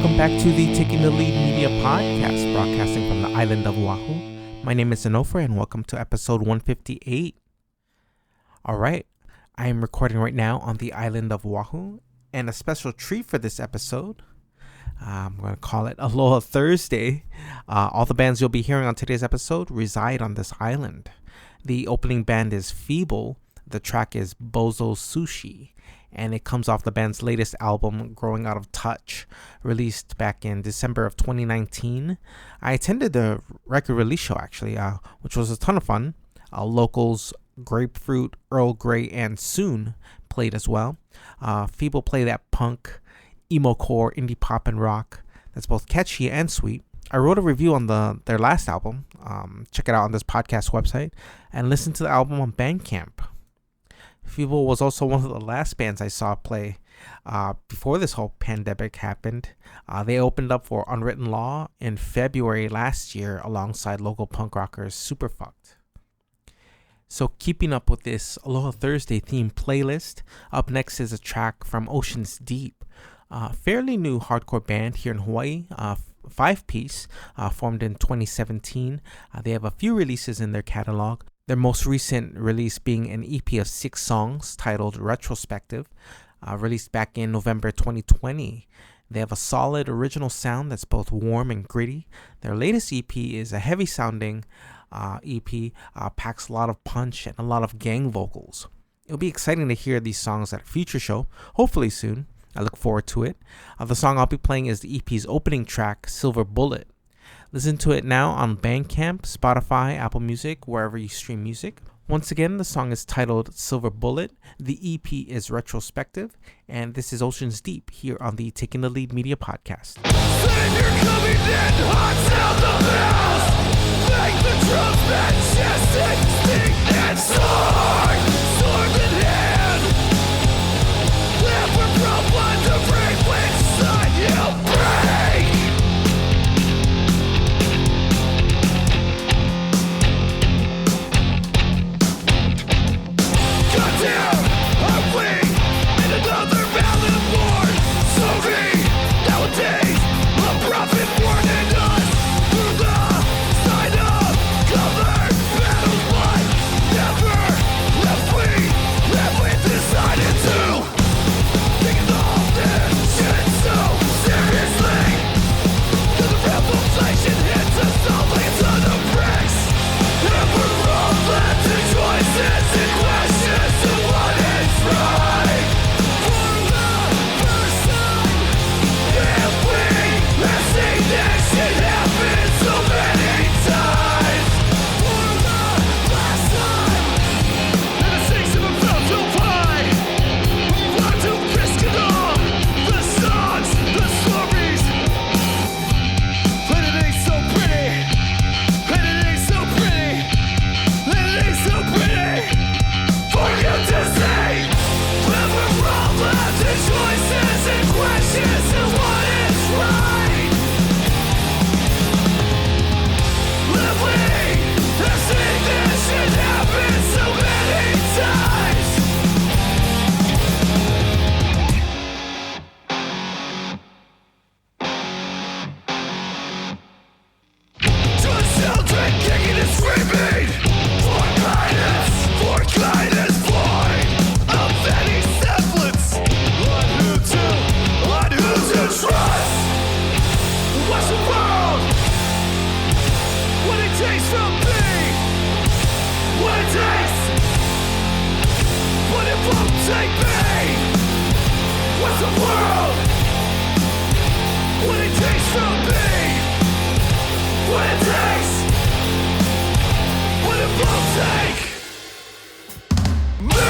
Welcome back to the Taking the Lead Media Podcast, broadcasting from the island of Oahu. My name is Zenofer, and welcome to episode 158. Alright, I am recording right now on the island of Oahu, and a special treat for this episode, I'm going to call it Aloha Thursday. All the bands you'll be hearing on today's episode reside on this island. The opening band is Feeble, the track is Bozo Sushi, and it comes off the band's latest album, Growing Out of Touch, released back in December of 2019. I attended the record release show, actually, which was a ton of fun. Locals Grapefruit, Earl Grey, and Soon played as well. Feeble played that punk, emo core, indie pop, and rock that's both catchy and sweet. I wrote a review on their last album. Check it out on this podcast website, and listen to the album on Bandcamp. Feeble was also one of the last bands I saw play before this whole pandemic happened. They opened up for Unwritten Law in February last year alongside local punk rockers Superfucked. So keeping up with this Aloha Thursday themed playlist, up next is a track from Ocean's Deep, a fairly new hardcore band here in Hawaii, five-piece, formed in 2017. They have a few releases in their catalog. Their most recent release being an EP of 6 songs titled Retrospective, released back in November 2020. They have a solid original sound that's both warm and gritty. Their latest EP is a heavy-sounding EP, packs a lot of punch and a lot of gang vocals. It'll be exciting to hear these songs at a future show, hopefully soon. I look forward to it. The song I'll be playing is the EP's opening track, Silver Bullet. Listen to it now on Bandcamp, Spotify, Apple Music, wherever you stream music. Once again, the song is titled Silver Bullet. The EP is Retrospective, and this is Ocean's Deep here on the Taking the Lead Media Podcast. Savior coming in, hot sound of the house. Make the trumpet, chest and sting and sword in hand. Never problem to bring which side you'll break. Cut down, are we in another valley of war? Sorry, nowadays, a prophet warning us through the sign of covered battles, but never have we decided to take all this shit so seriously. Till the revelation hits us all like a ton of bricks, and we're all left to choices and questions of what is right. For the first time, if we have seen this shit happen so many times. For the last time, in the stakes of a felt pie, we want to risk it all. The songs, the stories. But it ain't so pretty. And it ain't so pretty. And it ain't so pretty for you to say. When we're all left to choices and questions of what is right. When we have seen this shit happen so many times. To the children kicking and screaming for guidance void of any semblance on who to trust. Watch the world, what it takes from me, what it takes, but it won't take me. What's the world, what it takes from me, what it takes, but it won't take me.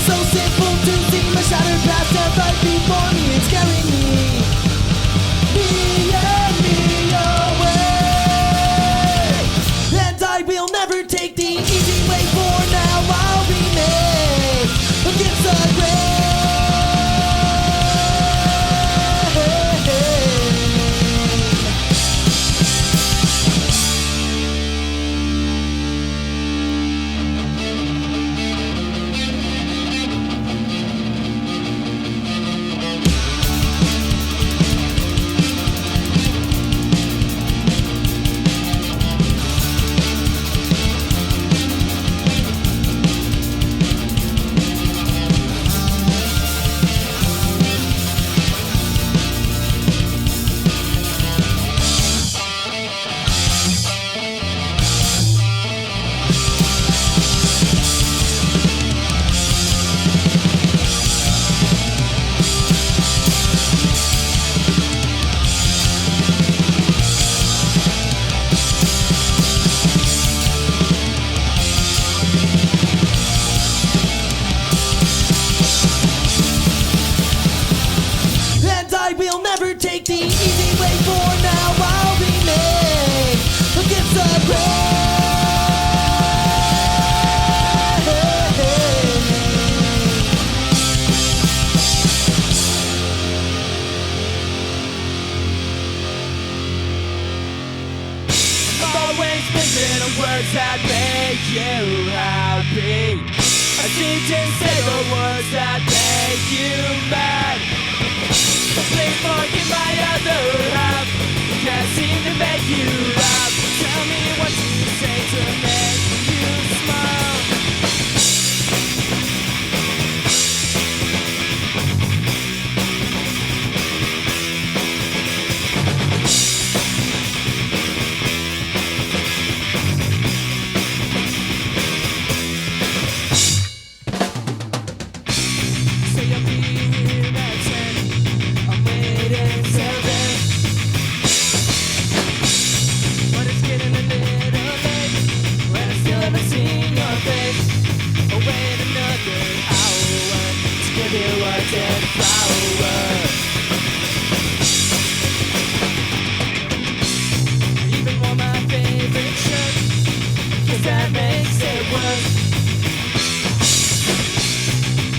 so simple to see my shattered past and right before me. It's carrying me and me away. And I will never take the easy way, for now I'll remain against the grain. I will never take the easy way, for now I'll remain against the grain. I'm always missing the words that make you happy. I seem to say the words that make you mad. Please forgive my other half. Can't seem to make you laugh. Tell me what you say to make you smile. Say I'll be here at 10. I'm waiting 7. But it's getting a little late when I still haven't seen your face. Oh, wait another hour to give you a dead flower. Even wore my favorite shirt, 'cause that makes it worse.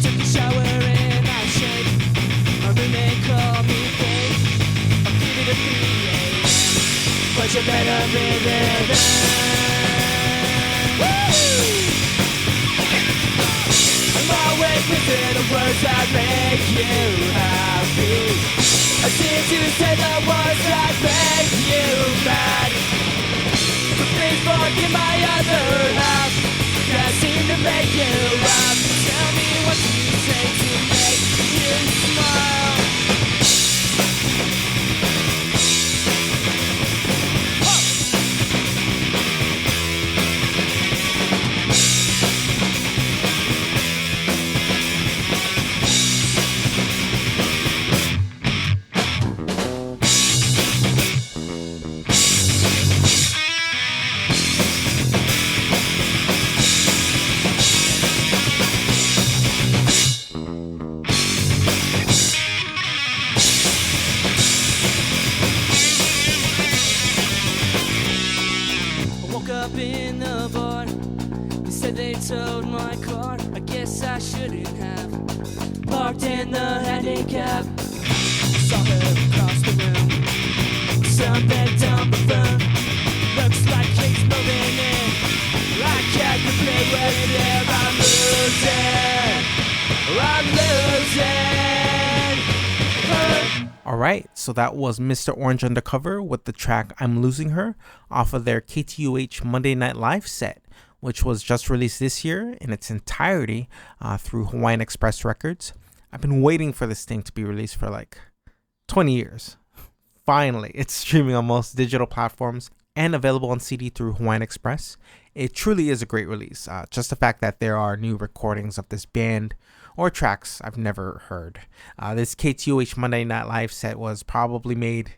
Took a shower and I shaved. My roommate called me gay. I'll keep it at 3 a.m. But you better be there then. I'm always missing the words that make you happy. I seem to say the words that make you mad. But please forgive my other half. Can't seem to make you laugh. Tell me what you say to make you smile. Up in the bar, they said they towed my car. I guess I shouldn't have parked in the handicap. Saw her across the room, some big dumb buffoon. Looks like he's moving in. I can't compete with him. I'm losing. Alright, so that was Mr. Orange Undercover with the track I'm Losing Her off of their KTUH Monday Night Live set, which was just released this year in its entirety through Hawaiian Express Records. I've been waiting for this thing to be released for like 20 years. Finally, it's streaming on most digital platforms and available on CD through Hawaiian Express. It truly is a great release. Just the fact that there are new recordings of this band or tracks I've never heard. This KTUH Monday Night Live set was probably made,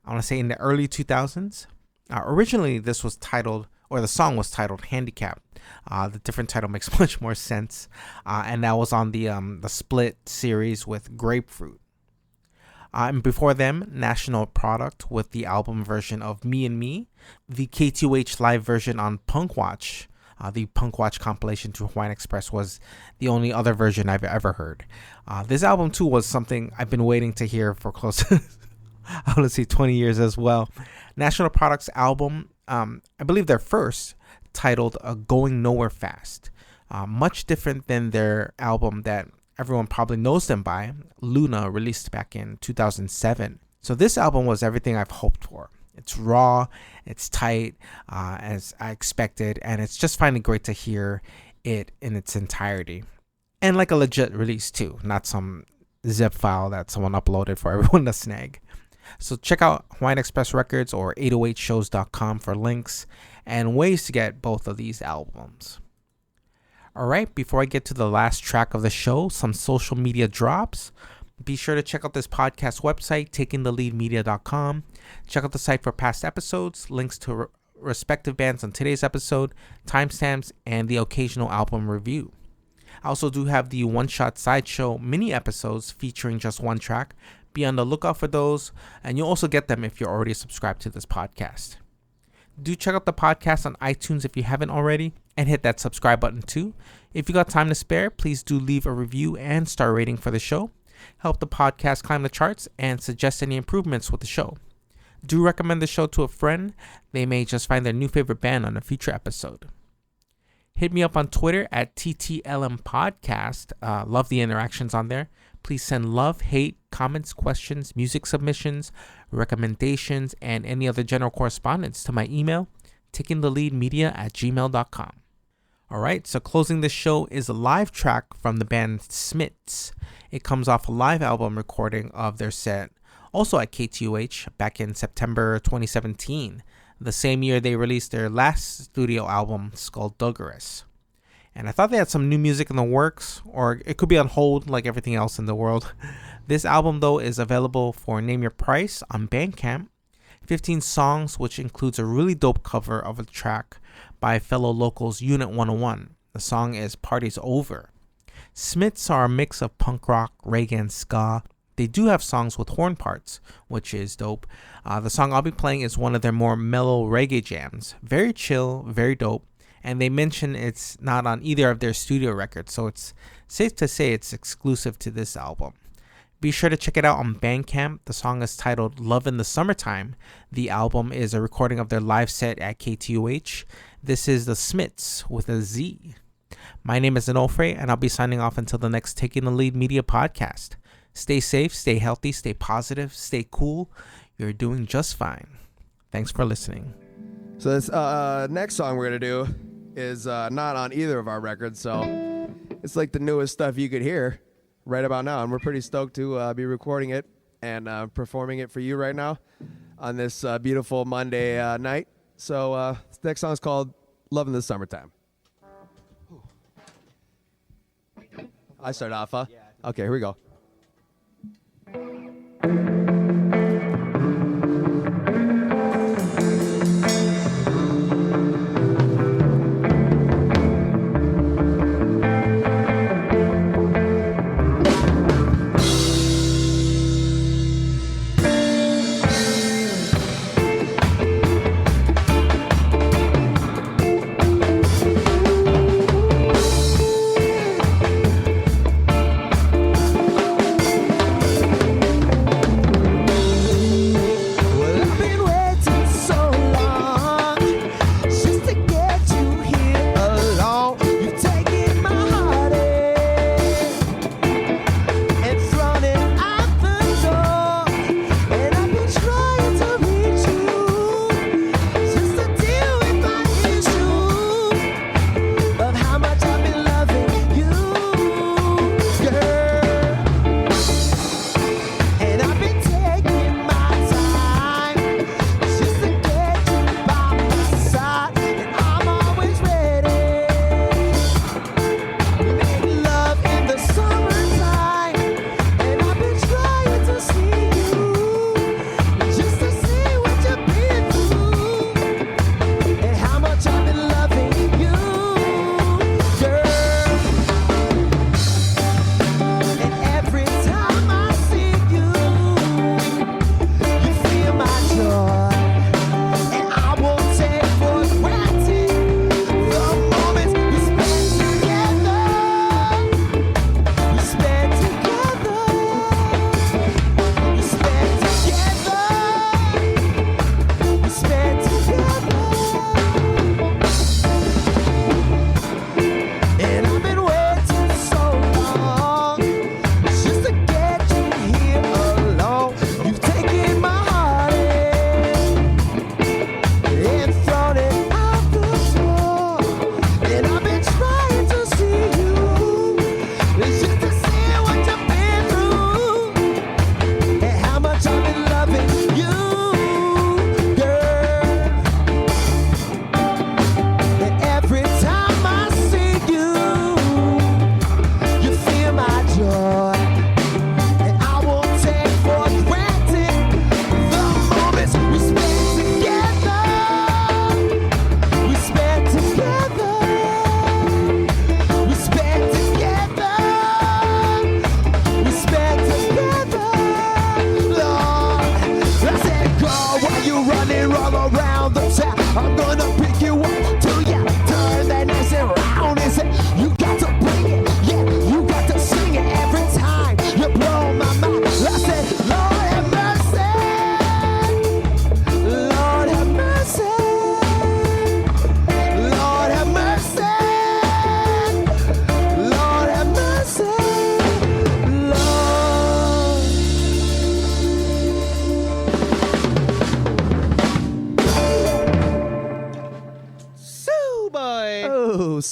I want to say, in the early 2000s. Originally, this was titled or the song was titled Handicap. The different title makes much more sense. And that was on the Split series with Grapefruit. And before them, National Product with the album version of Me and Me, the KTUH live version on Punk Watch. The Punk Watch compilation to Hawaiian Express was the only other version I've ever heard. This album too was something I've been waiting to hear for close to, I want to say 20 years as well. National Product's album, I believe their first, titled Going Nowhere Fast. Much different than their album that everyone probably knows them by, Luna, released back in 2007. So this album was everything I've hoped for. It's raw, it's tight, as I expected, and it's just finally great to hear it in its entirety. And like a legit release too, not some zip file that someone uploaded for everyone to snag. So check out Hawaiian Express Records or 808shows.com for links and ways to get both of these albums. Alright, before I get to the last track of the show, some social media drops. Be sure to check out this podcast website, takingtheleadmedia.com. Check out the site for past episodes, links to respective bands on today's episode, timestamps, and the occasional album review. I also do have the One Shot Sideshow mini episodes featuring just one track. Be on the lookout for those, and you'll also get them if you're already subscribed to this podcast. Do check out the podcast on iTunes if you haven't already, and hit that subscribe button too. If you got time to spare, please do leave a review and star rating for the show. Help the podcast climb the charts and suggest any improvements with the show. Do recommend the show to a friend. They may just find their new favorite band on a future episode. Hit me up on Twitter at TTLM Podcast. Love the interactions on there. Please send love, hate, comments, questions, music submissions, recommendations, and any other general correspondence to my email, takingtheleadmedia@gmail.com. Alright, so closing this show is a live track from the band Smitz. It comes off a live album recording of their set, also at KTUH, back in September 2017, the same year they released their last studio album, Skullduggerous. And I thought they had some new music in the works, or it could be on hold like everything else in the world. This album, though, is available for Name Your Price on Bandcamp. 15 songs, which includes a really dope cover of a track by fellow locals Unit 101. The song is Party's Over. Smitz are a mix of punk rock, reggae, and ska. They do have songs with horn parts, which is dope. The song I'll be playing is one of their more mellow reggae jams. Very chill, very dope. And they mention it's not on either of their studio records, so it's safe to say it's exclusive to this album. Be sure to check it out on Bandcamp. The song is titled Love in the Summertime. The album is a recording of their live set at KTUH. This is the Smitz with a Z. My name is Onofre, and I'll be signing off until the next Taking the Lead Media podcast. Stay safe, stay healthy, stay positive, stay cool. You're doing just fine. Thanks for listening. So this next song we're going to do is not on either of our records, so it's like the newest stuff you could hear right about now, and we're pretty stoked to be recording it and performing it for you right now on this beautiful Monday night. So this next song is called Love in the Summertime. I start off, huh? Okay, here we go.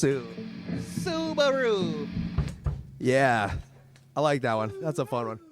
Subaru. Yeah, I like that one. That's a fun one.